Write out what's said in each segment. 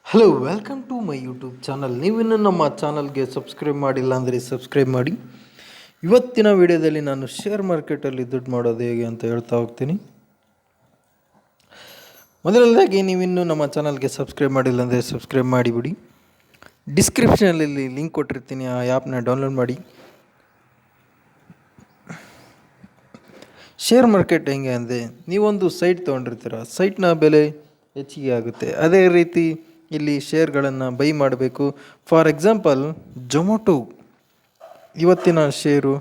Hello, welcome to my YouTube channel. ನೀವಿನ್ನೂ ನಮ್ಮ ಚಾನಲ್ಗೆ ಸಬ್ಸ್ಕ್ರೈಬ್ ಮಾಡಿಲ್ಲ ಅಂದರೆ ಸಬ್ಸ್ಕ್ರೈಬ್ ಮಾಡಿ. ಇವತ್ತಿನ ವಿಡಿಯೋದಲ್ಲಿ ನಾನು ಶೇರ್ ಮಾರ್ಕೆಟಲ್ಲಿ ದುಡ್ಡು ಮಾಡೋದು ಹೇಗೆ ಅಂತ ಹೇಳ್ತಾ ಹೋಗ್ತೀನಿ. ಮೊದಲನೇದಾಗಿ ನೀವಿನ್ನೂ ನಮ್ಮ ಚಾನಲ್ಗೆ ಸಬ್ಸ್ಕ್ರೈಬ್ ಮಾಡಿಲ್ಲ ಅಂದರೆ ಸಬ್ಸ್ಕ್ರೈಬ್ ಮಾಡಿಬಿಡಿ. ಡಿಸ್ಕ್ರಿಪ್ಷನಲ್ಲಿ ಲಿಂಕ್ ಕೊಟ್ಟಿರ್ತೀನಿ, ಆ ಆ್ಯಪ್ನ ಡೌನ್ಲೋಡ್ ಮಾಡಿ. ಶೇರ್ ಮಾರ್ಕೆಟ್ ಹೆಂಗೆ ಅಂದರೆ, ನೀವೊಂದು ಸೈಟ್ ತೊಗೊಂಡಿರ್ತೀರ, ಸೈಟ್ನ ಬೆಲೆ ಹೆಚ್ಚಿಗೆ ಆಗುತ್ತೆ. ಅದೇ ರೀತಿ ಇಲ್ಲಿ ಶೇರ್ಗಳನ್ನು ಬೈ ಮಾಡಬೇಕು. ಫಾರ್ ಎಕ್ಸಾಂಪಲ್, ಜೊಮೊಟೊ ಇವತ್ತಿನ ಶೇರು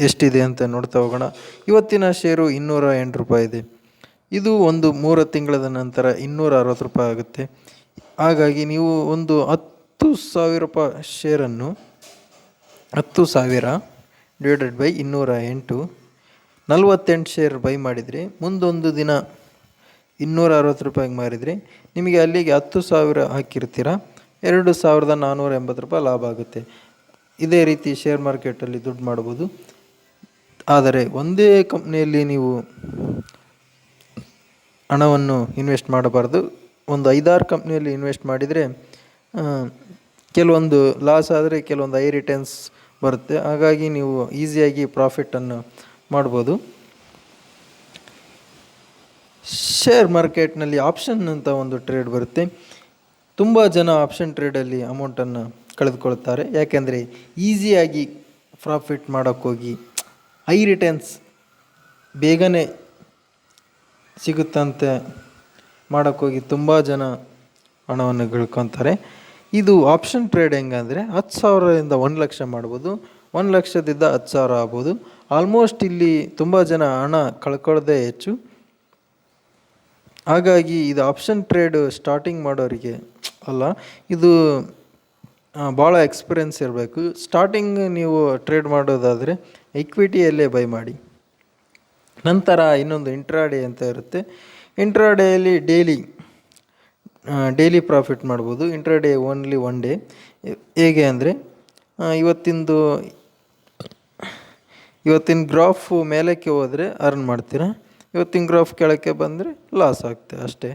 ಎಷ್ಟಿದೆ ಅಂತ ನೋಡ್ತಾ ಹೋಗೋಣ. ಇವತ್ತಿನ ಶೇರು 208 ರೂಪಾಯಿ ಇದೆ. ಇದು ಒಂದು 3 ತಿಂಗಳ ನಂತರ 260 ರೂಪಾಯಿ ಆಗುತ್ತೆ. ಹಾಗಾಗಿ ನೀವು ಒಂದು 10,000 ರೂಪಾಯಿ ಶೇರನ್ನು 10,000 ಡಿವೈಡೆಡ್ ಬೈ 208 48 ಶೇರ್ ಬೈ ಮಾಡಿದರೆ, ಮುಂದೊಂದು ದಿನ 260 ರೂಪಾಯಿಗೆ ಮಾರಿದರೆ ನಿಮಗೆ ಅಲ್ಲಿಗೆ 10,000 ಹಾಕಿರ್ತೀರ, 2,480 ರೂಪಾಯಿ ಲಾಭ ಆಗುತ್ತೆ. ಇದೇ ರೀತಿ ಶೇರ್ ಮಾರ್ಕೆಟಲ್ಲಿ ದುಡ್ಡು ಮಾಡ್ಬೋದು. ಆದರೆ ಒಂದೇ ಕಂಪ್ನಿಯಲ್ಲಿ ನೀವು ಹಣವನ್ನು ಇನ್ವೆಸ್ಟ್ ಮಾಡಬಾರ್ದು. ಒಂದು 5-6 ಕಂಪ್ನಿಯಲ್ಲಿ ಇನ್ವೆಸ್ಟ್ ಮಾಡಿದರೆ ಕೆಲವೊಂದು ಲಾಸ್ ಆದರೆ ಕೆಲವೊಂದು ಹೈ ರಿಟರ್ನ್ಸ್ ಬರುತ್ತೆ. ಹಾಗಾಗಿ ನೀವು ಈಸಿಯಾಗಿ ಪ್ರಾಫಿಟನ್ನು ಮಾಡ್ಬೋದು. ಶೇರ್ ಮಾರ್ಕೆಟ್ನಲ್ಲಿ ಆಪ್ಷನ್ ಅಂತ ಒಂದು ಟ್ರೇಡ್ ಬರುತ್ತೆ. ತುಂಬ ಜನ ಆಪ್ಷನ್ ಟ್ರೇಡಲ್ಲಿ ಅಮೌಂಟನ್ನು ಕಳೆದುಕೊಳ್ತಾರೆ. ಯಾಕೆಂದರೆ ಈಸಿಯಾಗಿ ಪ್ರಾಫಿಟ್ ಮಾಡೋಕ್ಕೋಗಿ ಹೈ ರಿಟರ್ನ್ಸ್ ಬೇಗನೆ ಸಿಗುತ್ತಂತೆ ಮಾಡೋಕ್ಕೋಗಿ ತುಂಬ ಜನ ಹಣವನ್ನು ಗಳಿಕೊತಾರೆ. ಇದು ಆಪ್ಷನ್ ಟ್ರೇಡ್ ಹೆಂಗಂದರೆ 10,000ದಿಂದ 1,00,000 ಮಾಡ್ಬೋದು, 1,00,000ದಿಂದ 10,000 ಆಗ್ಬೋದು. ಆಲ್ಮೋಸ್ಟ್ ಇಲ್ಲಿ ತುಂಬ ಜನ ಹಣ ಕಳ್ಕೊಳ್ಳೋದೇ ಹೆಚ್ಚು. ಹಾಗಾಗಿ ಇದು ಆಪ್ಷನ್ ಟ್ರೇಡ್ ಸ್ಟಾರ್ಟಿಂಗ್ ಮಾಡೋರಿಗೆ ಅಲ್ಲ, ಇದು ಭಾಳ ಎಕ್ಸ್ಪೀರಿಯೆನ್ಸ್ ಇರಬೇಕು. ಸ್ಟಾರ್ಟಿಂಗ್ ನೀವು ಟ್ರೇಡ್ ಮಾಡೋದಾದರೆ ಇಕ್ವಿಟಿಯಲ್ಲೇ ಬೈ ಮಾಡಿ. ನಂತರ ಇನ್ನೊಂದು ಇಂಟ್ರಾಡೇ ಅಂತ ಇರುತ್ತೆ. ಇಂಟ್ರಾಡೇಯಲ್ಲಿ ಡೈಲಿ ಪ್ರಾಫಿಟ್ ಮಾಡ್ಬೋದು. Intraday only 1 day. ಹೇಗೆ ಅಂದರೆ, ಇವತ್ತಿನ ಗ್ರಾಫ್ ಮೇಲಕ್ಕೆ ಹೋದರೆ ಅರ್ನ್ ಮಾಡ್ತೀರಾ, ಇವತ್ತಿನ ಗ್ರಾಫ್ ಕೆಳಕ್ಕೆ ಬಂದರೆ ಲಾಸ್ ಆಗುತ್ತೆ ಅಷ್ಟೇ.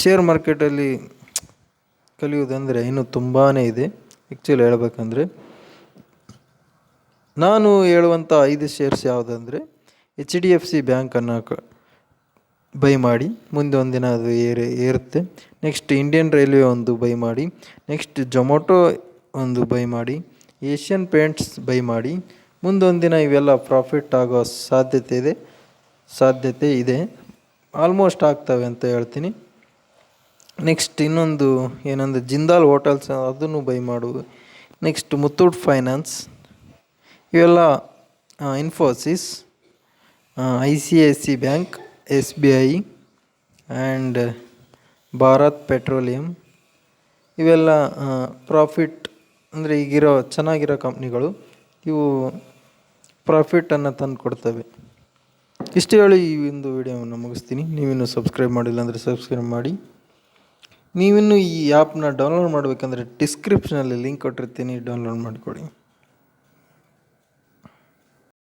ಶೇರ್ ಮಾರ್ಕೆಟಲ್ಲಿ ಕಲಿಯೋದಂದರೆ ಇನ್ನೂ ತುಂಬಾ ಇದೆ. ಆ್ಯಕ್ಚುಲಿ ಹೇಳ್ಬೇಕಂದ್ರೆ, ನಾನು ಹೇಳುವಂಥ 5 ಶೇರ್ಸ್ ಯಾವುದಂದರೆ, HDFC ಬ್ಯಾಂಕನ್ನು ಬೈ ಮಾಡಿ, ಮುಂದೆ ಒಂದಿನ ಅದು ಏರುತ್ತೆ. ನೆಕ್ಸ್ಟ್ ಇಂಡಿಯನ್ ರೈಲ್ವೆ ಒಂದು ಬೈ ಮಾಡಿ, ನೆಕ್ಸ್ಟ್ ಜೊಮೊಟೊ ಒಂದು ಬೈ ಮಾಡಿ, ಏಷ್ಯನ್ ಪೇಂಟ್ಸ್ ಬೈ ಮಾಡಿ. ಮುಂದೊಂದಿನ ಇವೆಲ್ಲ ಪ್ರಾಫಿಟ್ ಆಗೋ ಸಾಧ್ಯತೆ ಇದೆ. ಆಲ್ಮೋಸ್ಟ್ ಆಗ್ತವೆ ಅಂತ ಹೇಳ್ತೀನಿ. ನೆಕ್ಸ್ಟ್ ಇನ್ನೊಂದು ಏನಂದರೆ ಜಿಂದಾಲ್ ಹೋಟೆಲ್ಸ್, ಅದನ್ನು ಬೈ ಮಾಡುವುದು. ನೆಕ್ಸ್ಟ್ ಮುತ್ತೂಟ್ ಫೈನಾನ್ಸ್, ಇವೆಲ್ಲ Infosys, ICICI bank, SBI and Bharat petroleum, ಇವೆಲ್ಲ ಪ್ರಾಫಿಟ್ ಅಂದರೆ ಈಗಿರೋ ಚೆನ್ನಾಗಿರೋ ಕಂಪ್ನಿಗಳು. ಇವು ಪ್ರಾಫಿಟನ್ನು ತಂದು ಕೊಡ್ತವೆ. ಇಷ್ಟು ಹೇಳಿ ಈ ಒಂದು ವಿಡಿಯೋವನ್ನು ಮುಗಿಸ್ತೀನಿ. ನೀವಿನ್ನೂ ಸಬ್ಸ್ಕ್ರೈಬ್ ಮಾಡಿಲ್ಲ ಅಂದರೆ ಸಬ್ಸ್ಕ್ರೈಬ್ ಮಾಡಿ. ನೀವಿನ್ನೂ ಈ ಆ್ಯಪ್ನ ಡೌನ್ಲೋಡ್ ಮಾಡಬೇಕಂದ್ರೆ ಡಿಸ್ಕ್ರಿಪ್ಷನಲ್ಲಿ ಲಿಂಕ್ ಕೊಟ್ಟಿರ್ತೀನಿ, ಡೌನ್ಲೋಡ್ ಮಾಡಿಕೊಡಿ.